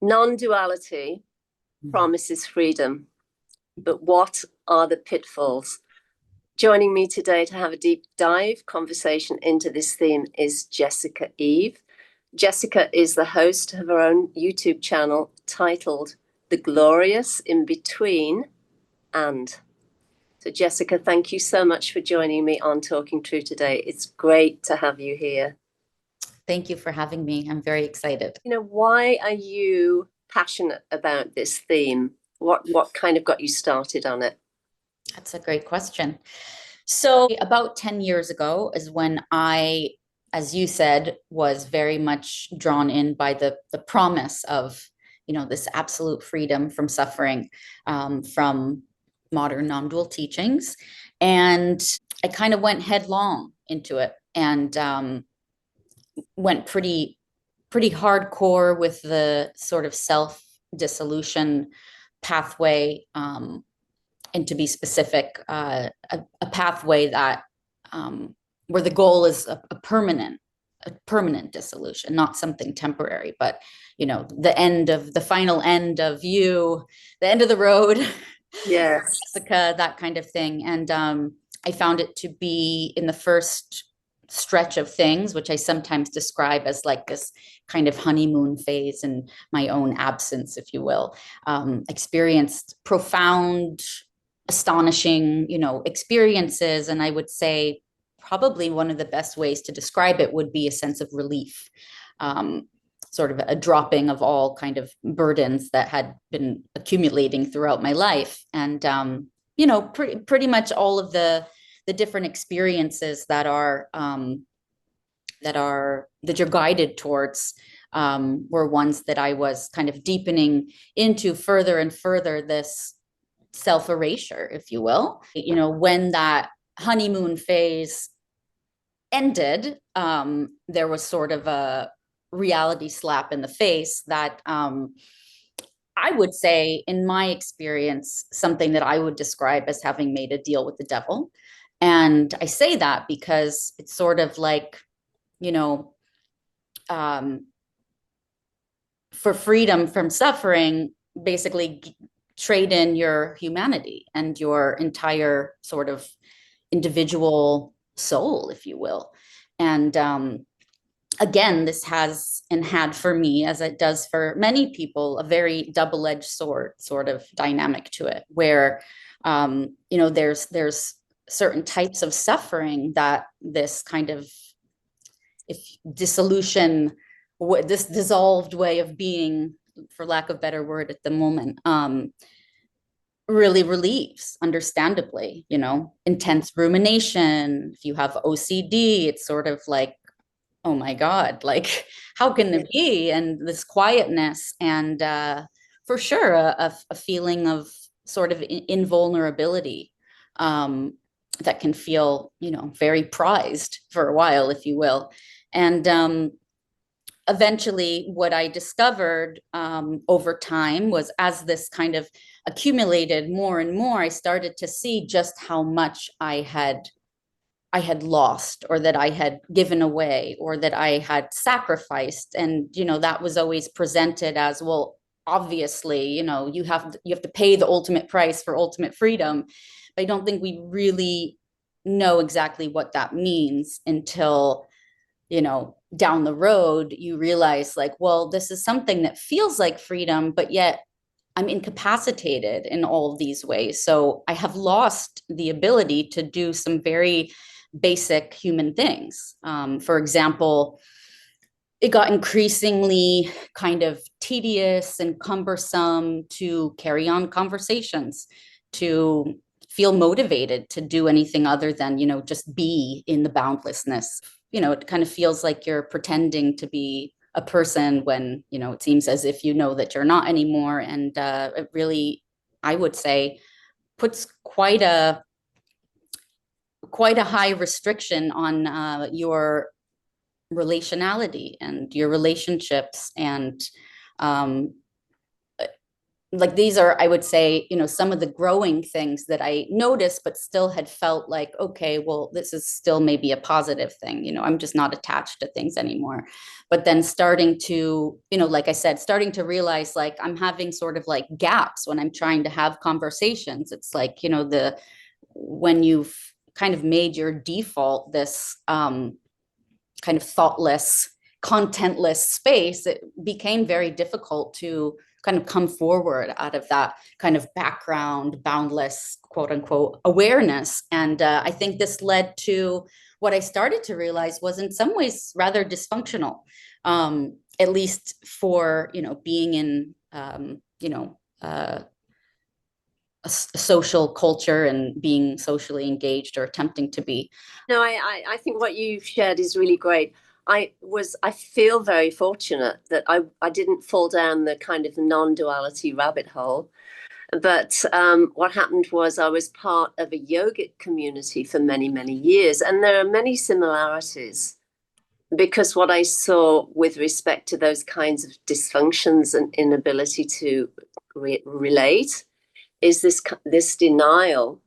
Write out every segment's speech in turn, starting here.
Non-duality promises freedom, but what are the pitfalls? Joining me today to have a deep dive conversation into this theme is Jessica Eve. Jessica is the host of her own YouTube channel titled The Glorious in Between and. So Jessica, thank you so much for joining me on Talking True today. It's great to have you here. Thank you for having me. I'm very excited. Why are you passionate about this theme? What kind of got you started on it? That's a great question. So about 10 years ago is when I, as you said, was very much drawn in by the promise of, this absolute freedom from suffering, from modern non-dual teachings. And I kind of went headlong into it and went pretty hardcore with the sort of self-dissolution pathway, and to be specific, a pathway that where the goal is a permanent dissolution, not something temporary, but the final end of you, the end of the road. Yes. Jessica, that kind of thing. And I found it to be in the first stretch of things, which I sometimes describe as like this kind of honeymoon phase in my own absence, if you will, experienced profound, astonishing, experiences. And I would say probably one of the best ways to describe it would be a sense of relief, sort of a dropping of all kind of burdens that had been accumulating throughout my life. And, pretty much all of the different experiences that you're guided towards were ones that I was kind of deepening into further and further, this self-erasure, if you will. When that honeymoon phase ended, there was sort of a reality slap in the face that I would say, in my experience, something that I would describe as having made a deal with the devil. And I say that because it's sort of like, for freedom from suffering, basically trade in your humanity and your entire sort of individual soul, if you will. And again, this has and had for me, as it does for many people, a very double-edged sword sort of dynamic to it, where there's certain types of suffering that this kind of dissolution, this dissolved way of being, for lack of a better word at the moment, really relieves, understandably. Intense rumination. If you have OCD, it's sort of like, oh my God, like, how can it be? And this quietness, and for sure, a feeling of sort of invulnerability that can feel, very prized for a while, if you will. And eventually, what I discovered over time was, as this kind of accumulated more and more, I started to see just how much I had lost, or that I had given away, or that I had sacrificed. And, that was always presented as, well, obviously, you have to pay the ultimate price for ultimate freedom. But I don't think we really know exactly what that means until, down the road, you realize, like, well, this is something that feels like freedom, but yet I'm incapacitated in all of these ways. So I have lost the ability to do some very basic human things. For example, it got increasingly kind of tedious and cumbersome to carry on conversations, to feel motivated to do anything other than, just be in the boundlessness. It kind of feels like you're pretending to be a person when, it seems as if that you're not anymore. And it really, I would say, puts quite a high restriction on your relationality and your relationships, and like these are, I would say, some of the growing things that I noticed, but still had felt like, okay, well, this is still maybe a positive thing. I'm just not attached to things anymore. But then starting to, like I said, starting to realize like I'm having sort of like gaps when I'm trying to have conversations. It's like, when you've kind of made your default this kind of thoughtless, contentless space, it became very difficult to kind of come forward out of that kind of background, boundless, quote unquote, awareness. And I think this led to what I started to realize was in some ways rather dysfunctional, at least for, being in, a social culture and being socially engaged or attempting to be. No, I think what you've shared is really great. I feel very fortunate that I didn't fall down the kind of non-duality rabbit hole. But what happened was I was part of a yogic community for many, many years, and there are many similarities because what I saw with respect to those kinds of dysfunctions and inability to relate is this denial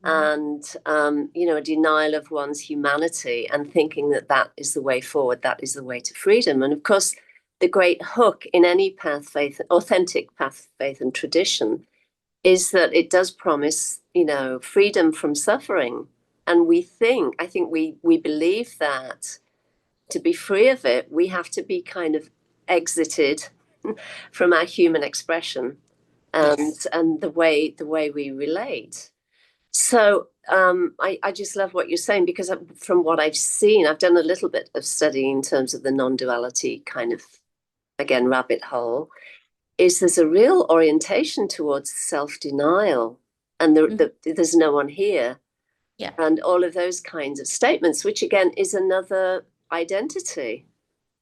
and a denial of one's humanity and thinking that that is the way forward, that is the way to freedom. And of course, the great hook in any path, faith, authentic path, faith, and tradition is that it does promise, freedom from suffering. And I think we believe that to be free of it, we have to be kind of exited from our human expression and Yes. the way we relate. So I just love what you're saying because from what I've seen, I've done a little bit of study in terms of the non-duality kind of, again, rabbit hole, is there's a real orientation towards self-denial and there's no one here. Yeah. And all of those kinds of statements, which again is another identity.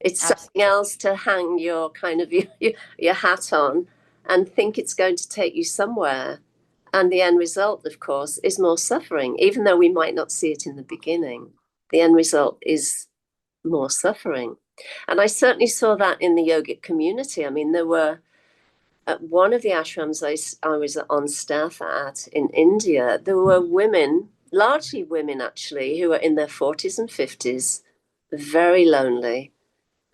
It's something Absolutely. else to hang your kind of your hat on and think it's going to take you somewhere. And the end result, of course, is more suffering, even though we might not see it in the beginning. The end result is more suffering. And I certainly saw that in the yogic community. I mean, there were at one of the ashrams I was on staff at in India, there were women, largely women actually, who were in their 40s and 50s, very lonely,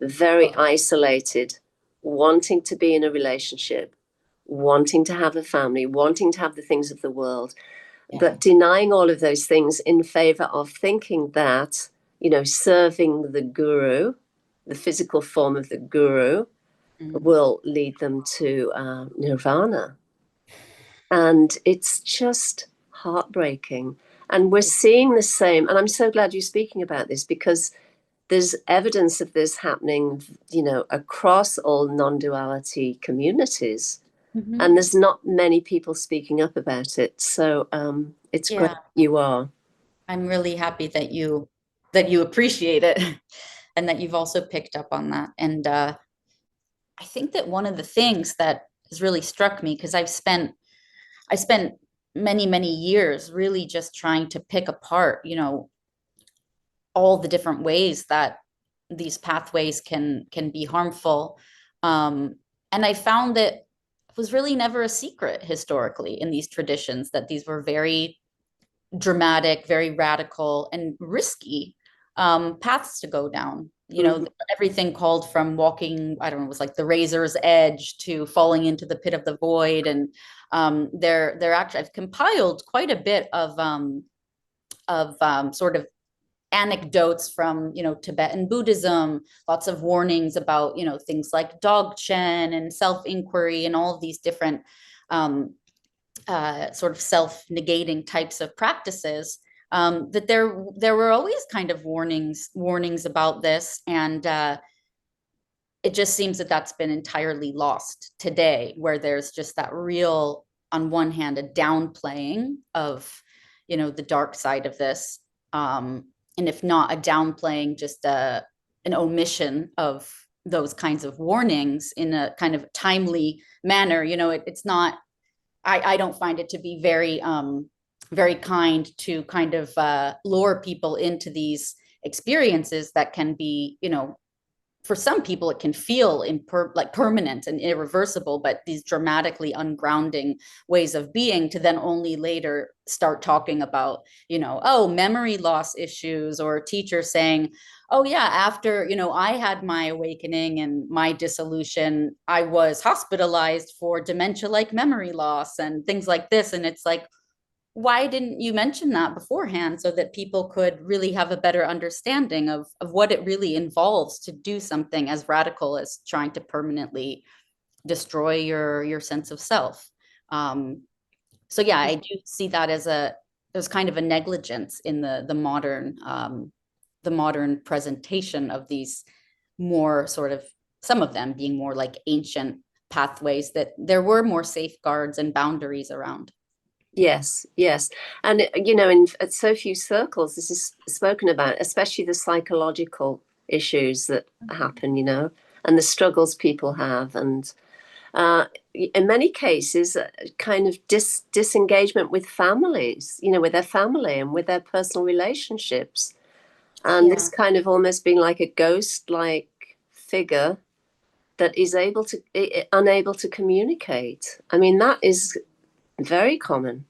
very isolated, wanting to be in a relationship, wanting to have a family, wanting to have the things of the world, Yeah. but denying all of those things in favor of thinking that, serving the guru, the physical form of the guru, will lead them to nirvana. And it's just heartbreaking. And we're seeing the same. And I'm so glad you're speaking about this because there's evidence of this happening, across all non-duality communities. Mm-hmm. And there's not many people speaking up about it. So it's great Yeah. you are. I'm really happy that you appreciate it and that you've also picked up on that. And I think that one of the things that has really struck me, because I spent many, many years really just trying to pick apart, all the different ways that these pathways can be harmful. And I found that it was really never a secret historically in these traditions that these were very dramatic, very radical, and risky paths to go down. Everything called from walking, I don't know, it was like the razor's edge to falling into the pit of the void. And they're actually, I've compiled quite a bit of sort of anecdotes from Tibetan Buddhism, lots of warnings about things like Dzogchen and self-inquiry and all of these different sort of self-negating types of practices. That there were always kind of warnings about this, and it just seems that that's been entirely lost today, where there's just that real, on one hand, a downplaying of the dark side of this, and if not a downplaying, just an omission of those kinds of warnings in a kind of timely manner. It's not. I don't find it to be very kind to kind of lure people into these experiences that can be for some people, it can feel like permanent and irreversible, but these dramatically ungrounding ways of being, to then only later start talking about, oh, memory loss issues, or teachers saying, oh yeah, after, I had my awakening and my dissolution, I was hospitalized for dementia-like memory loss and things like this. And it's like, why didn't you mention that beforehand so that people could really have a better understanding of what it really involves to do something as radical as trying to permanently destroy your sense of self? So yeah, I do see that as there's kind of a negligence in the modern presentation of these more sort of, some of them being more like ancient pathways that there were more safeguards and boundaries around. Yes, yes. And, in so few circles, this is spoken about, especially the psychological issues that happen, and the struggles people have. And in many cases, kind of disengagement with families, with their family and with their personal relationships. And this kind of almost being like a ghost-like figure that is unable to communicate. I mean, that is very common.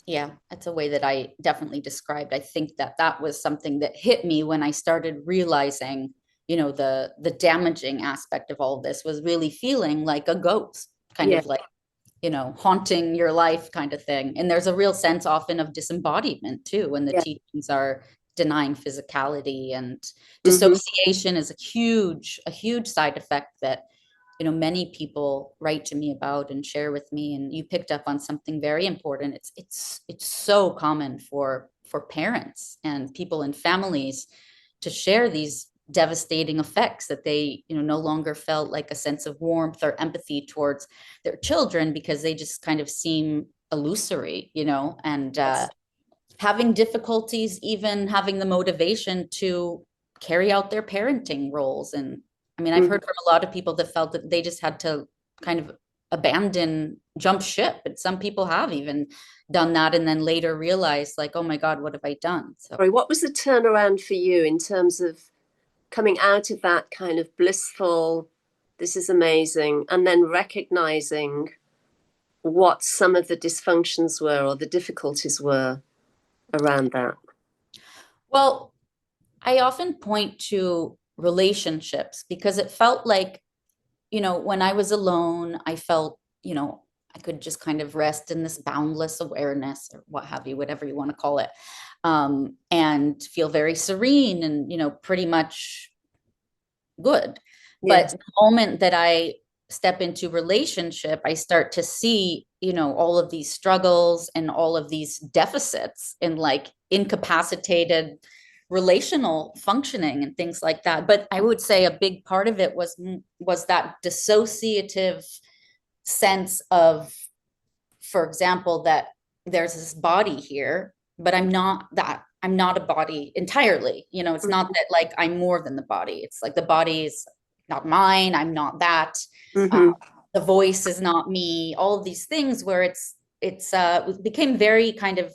Yeah, that's a way that I definitely described. I think that was something that hit me when I started realizing, the damaging aspect of all of this was really feeling like a ghost, kind Yeah. of like, haunting your life kind of thing. And there's a real sense often of disembodiment too, when the Yeah. teachings are denying physicality, and Mm-hmm. dissociation is a huge side effect that many people write to me about and share with me. And you picked up on something very important. It's so common for parents and people in families to share these devastating effects, that they no longer felt like a sense of warmth or empathy towards their children because they just kind of seem illusory, and Yes. having difficulties even having the motivation to carry out their parenting roles. And I mean, I've Mm-hmm. heard from a lot of people that felt that they just had to kind of jump ship. And some people have even done that and then later realized, like, oh my God, what have I done? So, Sorry, what was the turnaround for you in terms of coming out of that kind of blissful, this is amazing, and then recognizing what some of the dysfunctions were or the difficulties were around that? well, I often point to relationships because it felt like, when I was alone, I felt, I could just kind of rest in this boundless awareness, or what have you, whatever you want to call it, and feel very serene and, pretty much good. But Yes. the moment that I step into relationship, I start to see, all of these struggles and all of these deficits in like incapacitated relational functioning and things like that. But I would say a big part of it was that dissociative sense of, for example, that there's this body here, but I'm not a body entirely. It's not that like I'm more than the body. It's like the body is not mine. I'm not that. Uh, Mm-hmm. the voice is not me. All of these things where it became very kind of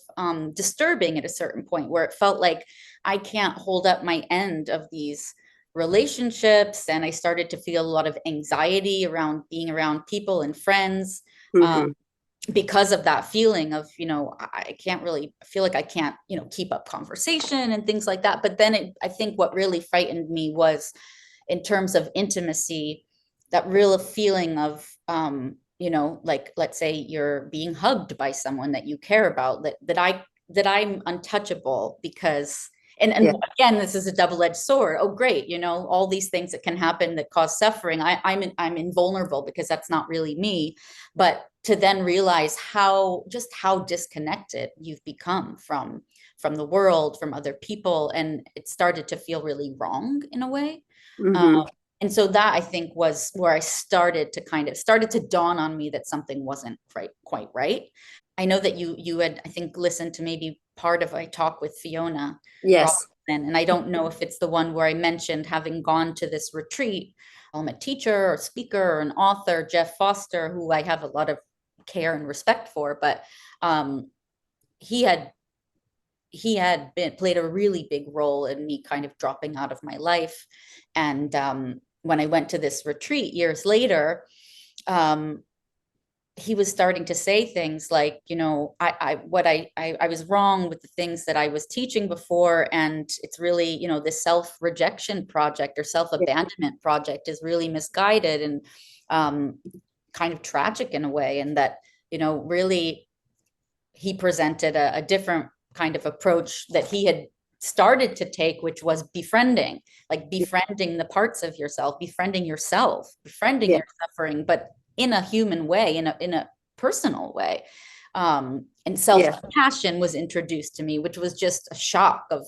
disturbing at a certain point, where it felt like I can't hold up my end of these relationships, and I started to feel a lot of anxiety around being around people and friends. Um, Mm-hmm. because of that feeling of, I can't really feel like I can't, keep up conversation and things like that. But then I think what really frightened me was, in terms of intimacy, that real feeling of, like, let's say you're being hugged by someone that you care about, that I'm untouchable because, Yeah. and again, this is a double-edged sword. Oh, great, all these things that can happen that cause suffering. I'm invulnerable because that's not really me. But to then realize how disconnected you've become from the world, from other people, and it started to feel really wrong in a way. Mm-hmm. And so that, I think, was where I started to dawn on me that something wasn't quite right. I know that you had, I think, listened to maybe part of a talk with Fiona Yes. Robinson, and I don't know if it's the one where I mentioned having gone to this retreat. I'm a teacher or speaker or an author, Jeff Foster, who I have a lot of care and respect for, but he had he had played a really big role in me kind of dropping out of my life. And when I went to this retreat years later, he was starting to say things like, I was wrong with the things that I was teaching before. And it's really, this self-rejection project or self-abandonment project is really misguided and kind of tragic in a way. And that, really he presented a different kind of approach that he had started to take, which was befriending, like befriending the parts of yourself, befriending yourself, befriending your suffering, but in a human way, in a personal way. And self-compassion was introduced to me, which was just a shock of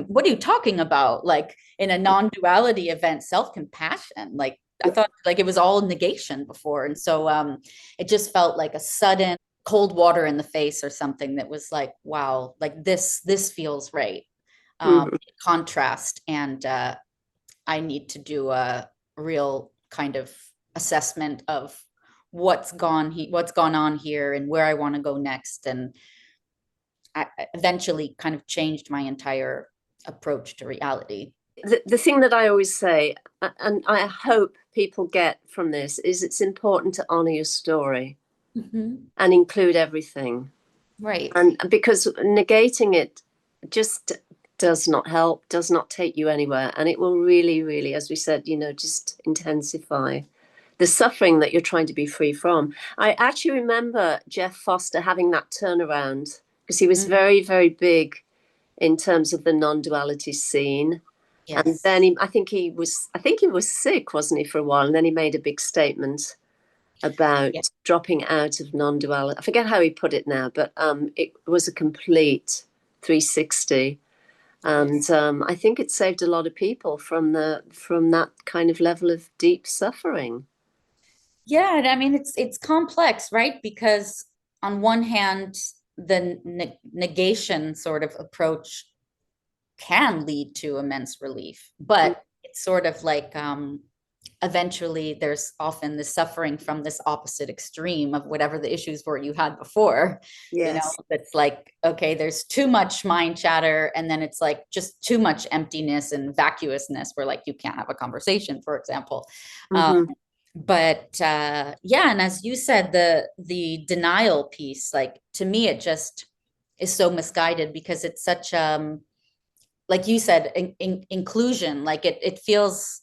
what are you talking about? Like in a non-duality event, self-compassion, like I thought like it was all negation before. And so it just felt like a sudden cold water in the face or something that was like, wow, like this feels right. Contrast. And I need to do a real kind of assessment of what's gone on here and where I want to go next. And I eventually kind of changed my entire approach to reality. The thing that I always say, and I hope people get from this, is it's important to honor your story and include everything. Right. And because negating it just does not help, does not take you anywhere. And it will really, really, as we said, just intensify the suffering that you're trying to be free from. I actually remember Jeff Foster having that turnaround because he was very, very big in terms of the non-duality scene. Yes. And then I think he was sick, wasn't he, for a while? And then he made a big statement about dropping out of non-duality. I forget how he put it now, but it was a complete 360. And I think it saved a lot of people from that kind of level of deep suffering. Yeah, I mean it's complex, right? Because on one hand, the negation sort of approach can lead to immense relief, but it's sort of like eventually there's often the suffering from this opposite extreme of whatever the issues were you had before. It's like, okay, there's too much mind chatter, and then it's like just too much emptiness and vacuousness where like you can't have a conversation, for example. But and as you said, the denial piece, like to me it just is so misguided because it's such like you said, inclusion. Like it feels,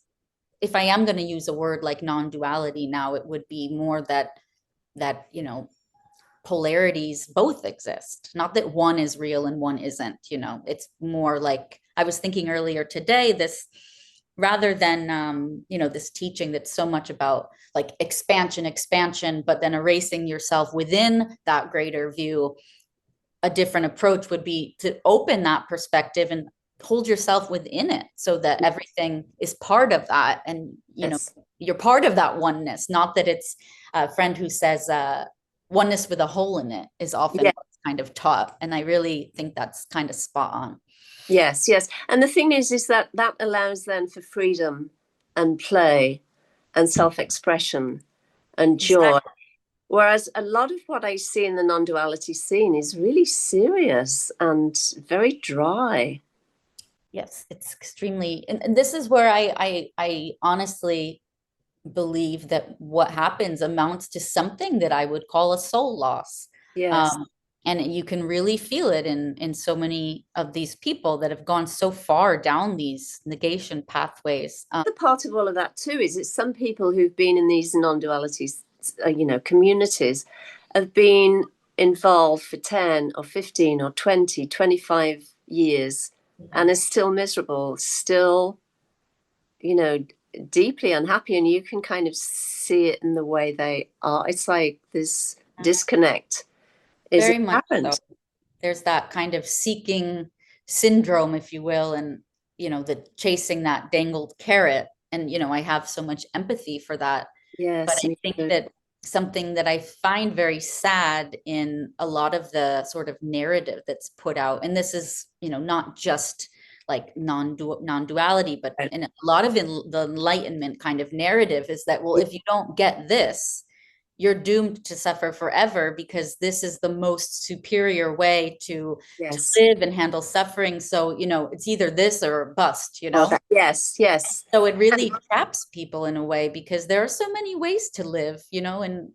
if I am going to use a word like non-duality now, it would be more that polarities both exist, not that one is real and one isn't. It's more like I was thinking earlier today, this rather than this teaching that's so much about like expansion, but then erasing yourself within that greater view. A different approach would be to open that perspective and hold yourself within it so that everything is part of that. And, you're part of that oneness, not that it's a friend who says oneness with a hole in it is often what's kind of taught. And I really think that's kind of spot on. Yes. And the thing is that allows then for freedom and play and self-expression and joy. Exactly. Whereas a lot of what I see in the non-duality scene is really serious and very dry. Yes, it's extremely, and this is where I honestly believe that what happens amounts to something that I would call a soul loss. Yes. And you can really feel it in so many of these people that have gone so far down these negation pathways. The part of all of that too is it's some people who've been in these non-dualities, communities, have been involved for 10 or 15 or 20, 25 years and are still miserable, still, deeply unhappy. And you can kind of see it in the way they are. It's like this disconnect is very much apparent. so. There's that kind of seeking syndrome, if you will, and the chasing that dangled carrot. And I have so much empathy for that. Yes, but I think that something that I find very sad in a lot of the sort of narrative that's put out, and this is not just like non-duality, but in a lot of the Enlightenment kind of narrative, is that, well, if you don't get this, you're doomed to suffer forever because this is the most superior way to Yes. live and handle suffering. So, it's either this or bust, Or that. Yes, yes. So it really traps people in a way because there are so many ways to live, and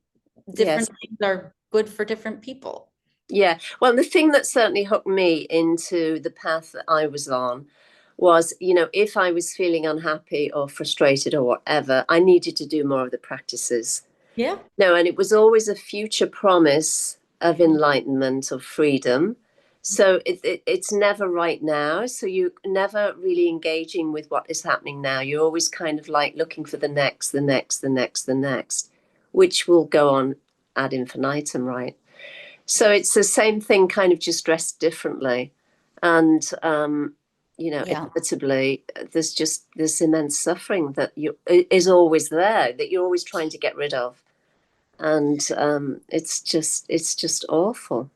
Yes. different things are good for different people. Yeah. Well, the thing that certainly hooked me into the path that I was on was, if I was feeling unhappy or frustrated or whatever, I needed to do more of the practices. Yeah. No, and it was always a future promise of enlightenment, of freedom. So it's never right now. So you're never really engaging with what is happening now. You're always kind of like looking for the next, the next, the next, the next, which will go on ad infinitum, right? So it's the same thing, kind of just dressed differently. And, Yeah. inevitably, there's just this immense suffering that is always there, that you're always trying to get rid of. And it's just awful.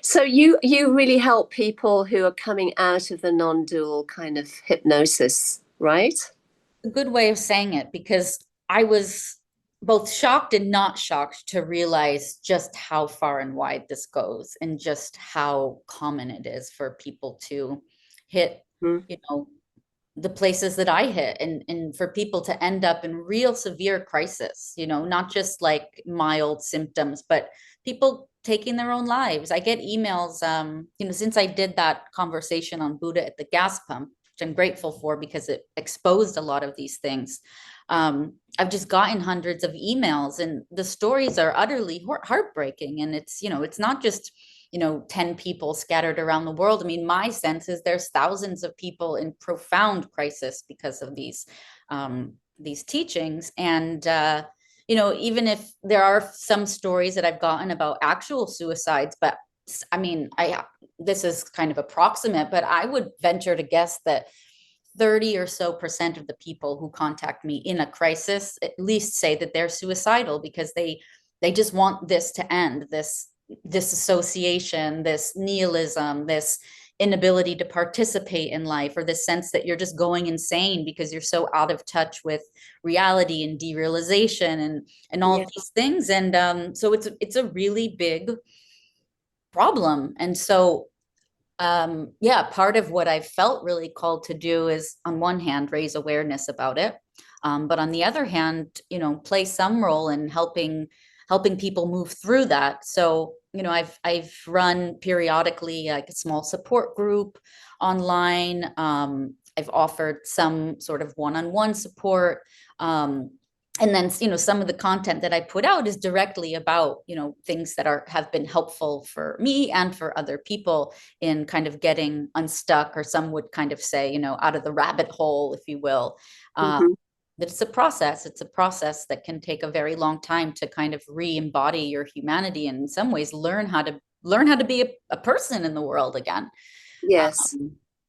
So you really help people who are coming out of the non-dual kind of hypnosis, right? A good way of saying it because I was both shocked and not shocked to realize just how far and wide this goes and just how common it is for people to hit, Mm. the places that I hit and for people to end up in real severe crisis, not just like mild symptoms, but people taking their own lives. I get emails, since I did that conversation on Buddha at the gas pump, which I'm grateful for because it exposed a lot of these things. I've just gotten hundreds of emails and the stories are utterly heartbreaking. And it's not just 10 people scattered around the world. I mean, my sense is there's thousands of people in profound crisis because of these teachings. And even if there are some stories that I've gotten about actual suicides, but I mean, this is kind of approximate, but I would venture to guess that 30 or so percent of the people who contact me in a crisis at least say that they're suicidal because they just want this to end, this disassociation, this nihilism, this inability to participate in life, or this sense that you're just going insane because you're so out of touch with reality and derealization and all Yeah. of these things. And so it's a really big problem. And so yeah, part of what I felt really called to do is, on one hand, raise awareness about it, but on the other hand, play some role in helping people move through that. So, I've run periodically like a small support group online. I've offered some sort of one-on-one support. And then some of the content that I put out is directly about things that have been helpful for me and for other people in kind of getting unstuck, or some would kind of say out of the rabbit hole, if you will. Mm-hmm. That it's a process that can take a very long time to kind of re-embody your humanity, and in some ways learn how to be a person in the world again. Yes.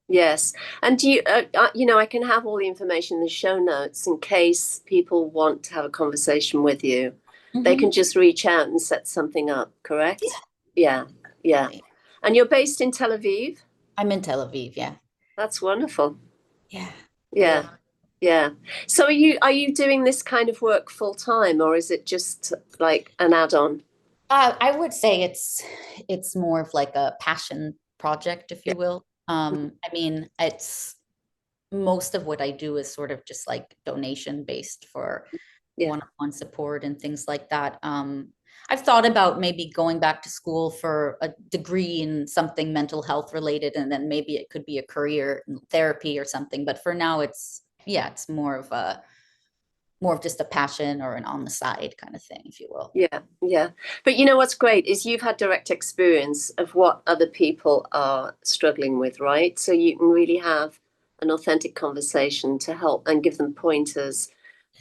Yes. And do you, I can have all the information in the show notes in case people want to have a conversation with you. They Mhm. can just reach out and set something up, correct? Yeah. Yeah. And you're based in Tel Aviv? I'm in Tel Aviv, yeah. That's wonderful. Yeah. Yeah. Yeah. So are you doing this kind of work full time, or is it just like an add-on? I would say it's more of like a passion project, if Yeah. you will. I mean, it's most of what I do is sort of just like donation based for Yeah. one-on-one support and things like that. I've thought about maybe going back to school for a degree in something mental health related, and then maybe it could be a career in therapy or something. But for now, it's more of just a passion or an on the side kind of thing, if you will. Yeah, yeah. But what's great is you've had direct experience of what other people are struggling with, right? So you can really have an authentic conversation to help and give them pointers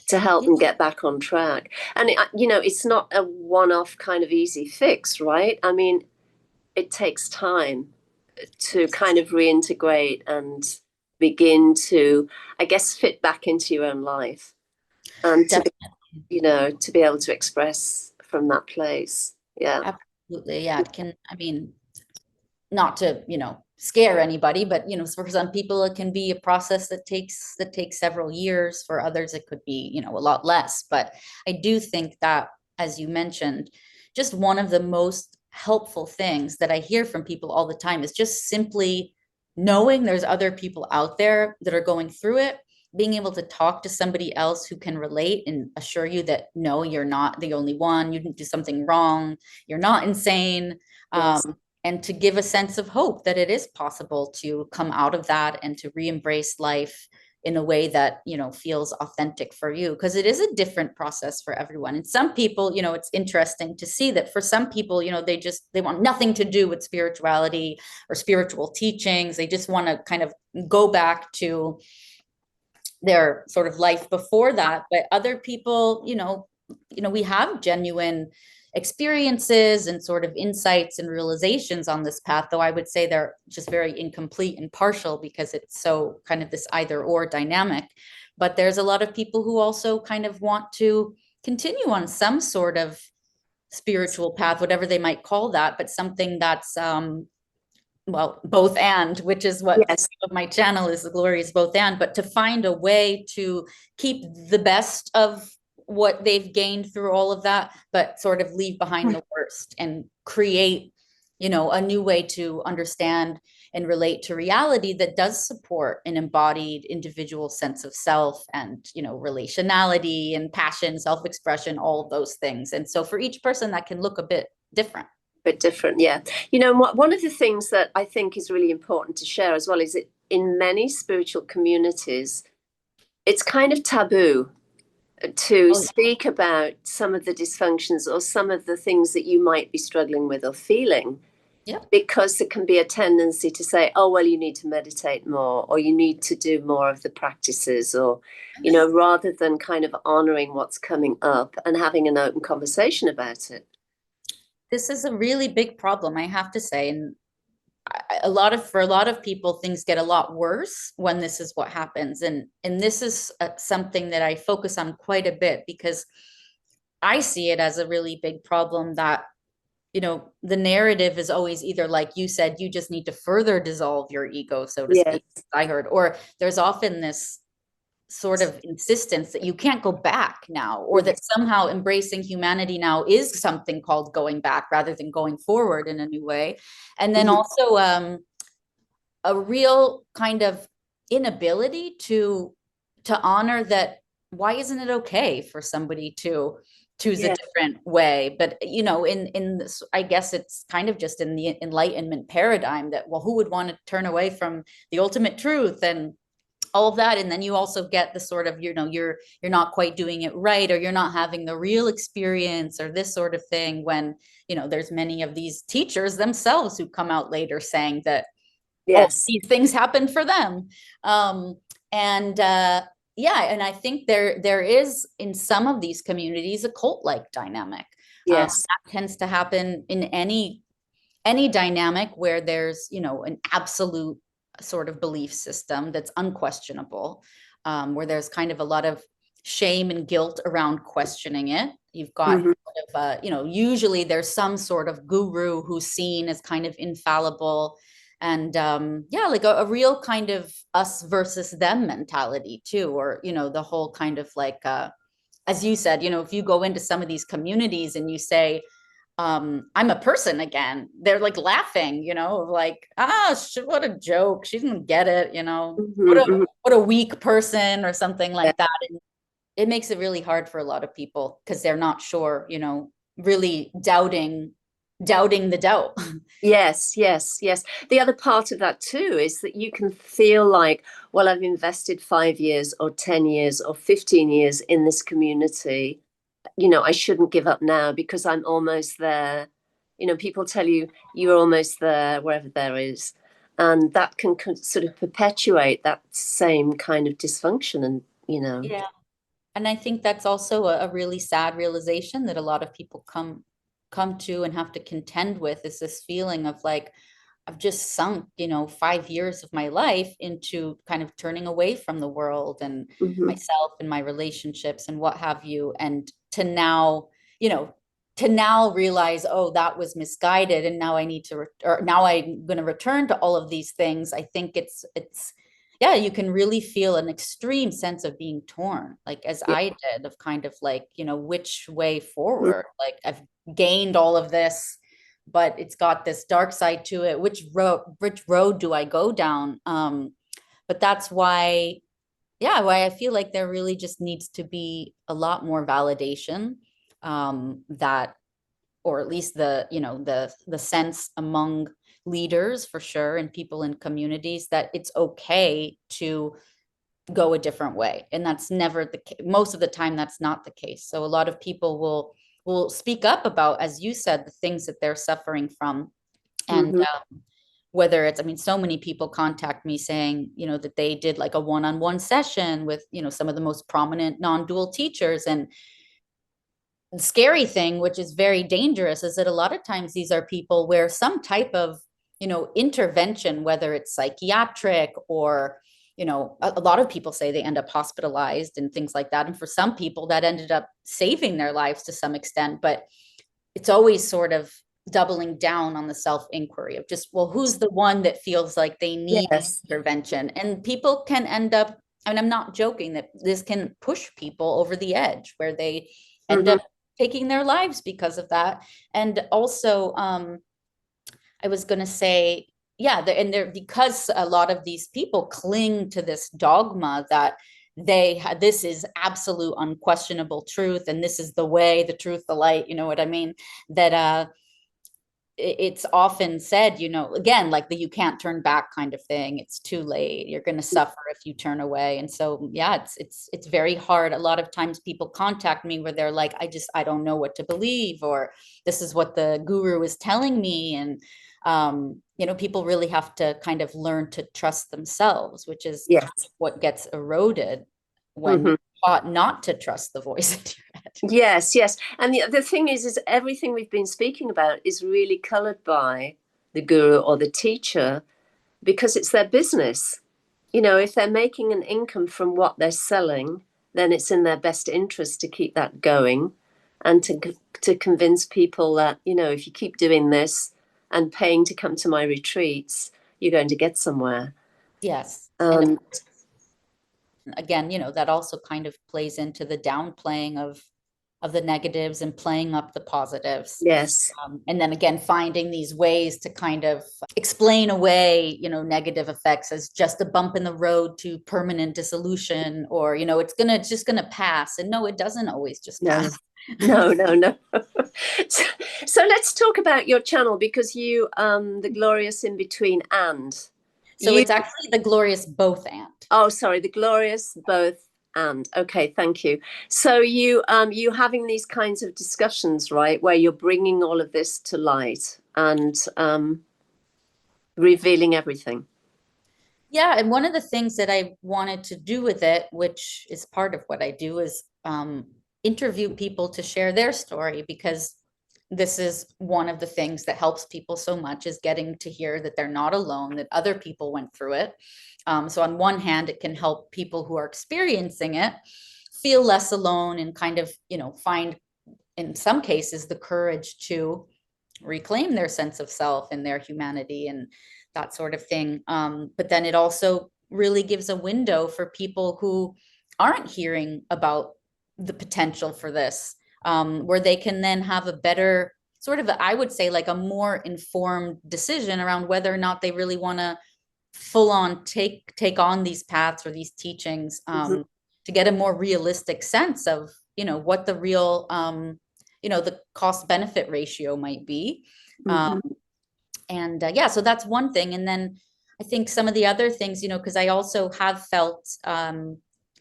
to help them get back on track. And it's not a one-off kind of easy fix, right? I mean, it takes time to kind of reintegrate and begin to, I guess, fit back into your own life and to be able to express from that place. Yeah. Absolutely. Yeah. It can, I mean, not to, scare anybody, but, for some people, it can be a process that takes several years. For others, it could be, a lot less. But I do think that as you mentioned, just one of the most helpful things that I hear from people all the time is just simply knowing there's other people out there that are going through it, being able to talk to somebody else who can relate and assure you that no, you're not the only one, you didn't do something wrong, you're not insane. Yes. And to give a sense of hope that it is possible to come out of that and to re-embrace life in a way that, you know, feels authentic for you, because it is a different process for everyone. And some people, you know, it's interesting to see that for some people, you know, they want nothing to do with spirituality or spiritual teachings. They just want to kind of go back to their sort of life before that. But other people, we have genuine experiences and sort of insights and realizations on this path, though I would say they're just very incomplete and partial because it's so kind of this either or dynamic. But there's a lot of people who also kind of want to continue on some sort of spiritual path, whatever they might call that, but something that's well, both and, which is what Yes. my channel is, The Glorious Both And, but to find a way to keep the best of what they've gained through all of that, but sort of leave behind the worst and create, a new way to understand and relate to reality that does support an embodied individual sense of self and, relationality and passion, self-expression, all of those things. And so for each person that can look a bit different. Bit different, yeah. One of the things that I think is really important to share as well is that in many spiritual communities, it's kind of taboo to speak about some of the dysfunctions or some of the things that you might be struggling with or feeling. Yeah. Because there can be a tendency to say, oh, well, you need to meditate more, or you need to do more of the practices, or, rather than kind of honoring what's coming up and having an open conversation about it. This is a really big problem, I have to say. And for a lot of people, things get a lot worse when this is what happens. And this is something that I focus on quite a bit because I see it as a really big problem that, the narrative is always either, like you said, you just need to further dissolve your ego, so to speak, I heard, or there's often this sort of insistence that you can't go back now, or that somehow embracing humanity now is something called going back rather than going forward in a new way. And then also a real kind of inability to honor that. Why isn't it okay for somebody to choose a different way? But in this, I guess it's kind of just in the Enlightenment paradigm that, well, who would want to turn away from the ultimate truth and all of that? And then you also get the sort of, you're not quite doing it right, or you're not having the real experience, or this sort of thing, when, there's many of these teachers themselves who come out later saying that all these things happen for them. And I think there is in some of these communities a cult-like dynamic. That tends to happen in any dynamic where there's, an absolute sort of belief system that's unquestionable, where there's kind of a lot of shame and guilt around questioning it. You've got sort of, usually there's some sort of guru who's seen as kind of infallible, and like a real kind of us versus them mentality too, or the whole kind of like as you said, if you go into some of these communities and you say, I'm a person again, they're like laughing, like, what a joke, she didn't get it, what a weak person, or something like that. And it makes it really hard for a lot of people because they're not sure, really doubting the doubt. Yes. The other part of that too is that you can feel like, well, I've invested 5 years or 10 years or 15 years in this community. I shouldn't give up now because I'm almost there. People tell you you're almost there, wherever there is. And that can sort of perpetuate that same kind of dysfunction. And, Yeah. And I think that's also a really sad realization that a lot of people come to and have to contend with, is this feeling of like, I've just sunk, 5 years of my life into kind of turning away from the world and myself and my relationships and what have you. And to now, realize, oh, that was misguided. And now I need to, or now I'm going to return to all of these things. I think it's yeah, you can really feel an extreme sense of being torn, like as Yeah. I did, of kind of like, which way forward? Like I've gained all of this, but it's got this dark side to it. Which road do I go down? But that's why, yeah, why I feel like there really just needs to be a lot more validation, that, or at least the sense among leaders for sure, and people in communities, that it's okay to go a different way. And that's never the case. Most of the time that's not the case. So a lot of people will speak up about, as you said, the things that they're suffering from. And Mm-hmm. whether it's, I mean, so many people contact me saying, that they did like a one-on-one session with, some of the most prominent non-dual teachers. And the scary thing, which is very dangerous, is that a lot of times these are people where some type of, intervention, whether it's psychiatric or, a lot of people say they end up hospitalized and things like that. And for some people that ended up saving their lives to some extent, but it's always sort of doubling down on the self-inquiry of just, well, who's the one that feels like they need Yes. intervention? And people can end up, I mean, I'm not joking that this can push people over the edge where they end Mm-hmm. up taking their lives because of that. And also, I was going to say, yeah, and they're, because a lot of these people cling to this dogma that this is absolute unquestionable truth, and this is the way, the truth, the light, you know what I mean? That it's often said, again, like the you can't turn back kind of thing. It's too late. You're going to suffer if you turn away. And so, yeah, it's very hard. A lot of times people contact me where they're like, I don't know what to believe, or this is what the guru is telling me. And, people really have to kind of learn to trust themselves, which is kind Yes. of what gets eroded when Mm-hmm. taught not to trust the voice in your head. Yes, yes. And the thing is everything we've been speaking about is really colored by the guru or the teacher because it's their business. If they're making an income from what they're selling, then it's in their best interest to keep that going and to convince people that, if you keep doing this and paying to come to my retreats, you're going to get somewhere. Yes. And Um, again, that also kind of plays into the downplaying of the negatives and playing up the positives. yes. And then again, finding these ways to kind of explain away, negative effects as just a bump in the road to permanent dissolution, or, it's just gonna pass. And no, it doesn't always just No, pass. no, no, no. so, so let's talk about your channel because the glorious in between and So you, it's actually the glorious both and. oh, sorry, the glorious both and. Okay, thank you. So you having these kinds of discussions, right, where you're bringing all of this to light and revealing everything. Yeah, and one of the things that I wanted to do with it, which is part of what I do, is interview people to share their story, because this is one of the things that helps people so much, is getting to hear that they're not alone, that other people went through it. So on one hand, it can help people who are experiencing it feel less alone and kind of, find, in some cases, the courage to reclaim their sense of self and their humanity and that sort of thing. But then it also really gives a window for people who aren't hearing about the potential for this, where they can then have a better sort of, I would say, like a more informed decision around whether or not they really want to full on take on these paths or these teachings, Mm-hmm. to get a more realistic sense of, what the real, the cost benefit ratio might be. Mm-hmm. And yeah, so that's one thing. And then I think some of the other things, because I also have felt,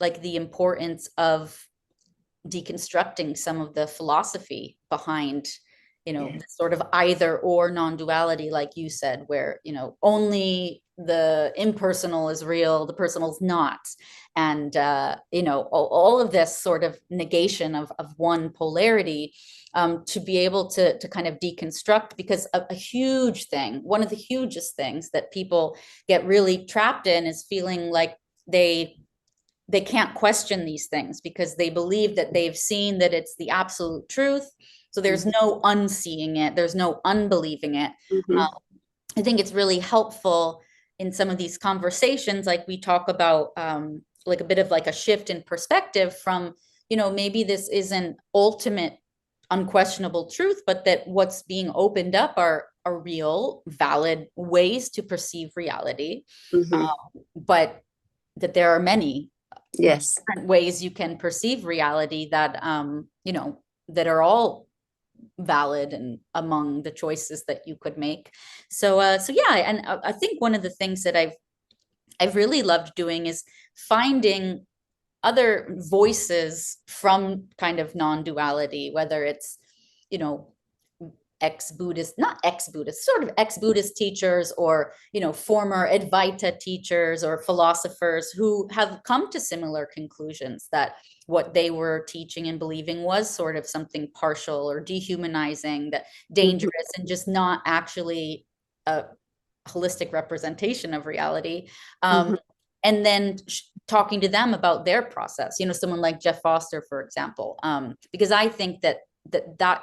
like the importance of deconstructing some of the philosophy behind, Yeah. the sort of either or non-duality, like you said, where, only the impersonal is real, the personal is not. And, all of this sort of negation of one polarity, to be able to kind of deconstruct, because a huge thing, one of the hugest things that people get really trapped in is feeling like they can't question these things because they believe that they've seen that it's the absolute truth. So there's no unseeing it. There's no unbelieving it. Mm-hmm. I think it's really helpful in some of these conversations, like we talk about like a bit of like a shift in perspective from, maybe this isn't ultimate unquestionable truth, but that what's being opened up are real, valid ways to perceive reality. But that there are many Yes. different ways you can perceive reality that, that are all valid and among the choices that you could make. So yeah, and I think one of the things that I've really loved doing is finding other voices from kind of non-duality, whether it's, ex-Buddhist, not ex-Buddhist, sort of ex-Buddhist teachers, or, former Advaita teachers or philosophers who have come to similar conclusions that what they were teaching and believing was sort of something partial or dehumanizing, that dangerous, and just not actually a holistic representation of reality. And then talking to them about their process, someone like Jeff Foster, for example, because I think that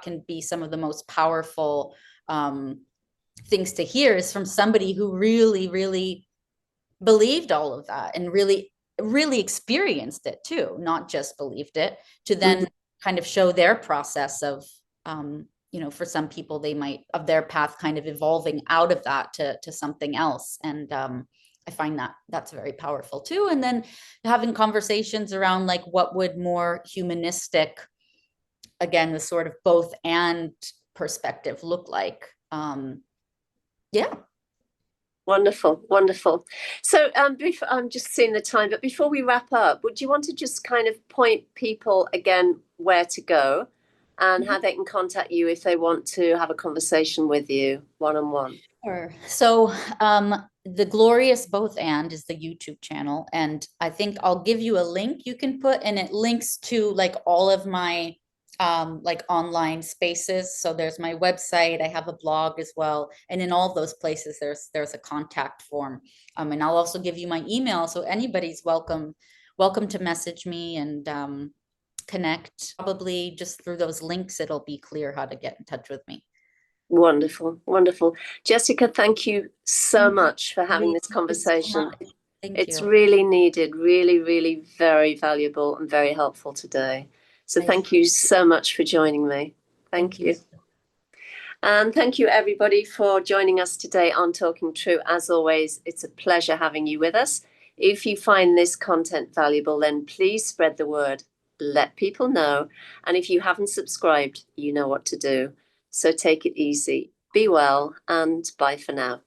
can be some of the most powerful things to hear is from somebody who really, really believed all of that and really, really experienced it too, not just believed it, to then kind of show their process of, for some people, they might, of their path kind of evolving out of that to something else. And I find that that's very powerful too. And then having conversations around like what would more humanistic, again, the sort of both and perspective look like. Yeah. Wonderful, wonderful. So I'm just seeing the time, but before we wrap up, would you want to just kind of point people again where to go and how they can contact you if they want to have a conversation with you one-on-one? Sure. So The Glorious Both And is the YouTube channel. And I think I'll give you a link you can put, and it links to like all of my like online spaces. So there's my website, I have a blog as well. And in all those places, there's a contact form. And I'll also give you my email. So anybody's welcome to message me and connect. Probably just through those links, it'll be clear how to get in touch with me. Wonderful, wonderful. Jessica, thank you so much for having this conversation. It's really needed, really, really very valuable and very helpful today. So thank you so much for joining me. Thank you. And thank you, everybody, for joining us today on Talking True. As always, it's a pleasure having you with us. If you find this content valuable, then please spread the word. Let people know. And if you haven't subscribed, you know what to do. So take it easy, be well, and bye for now.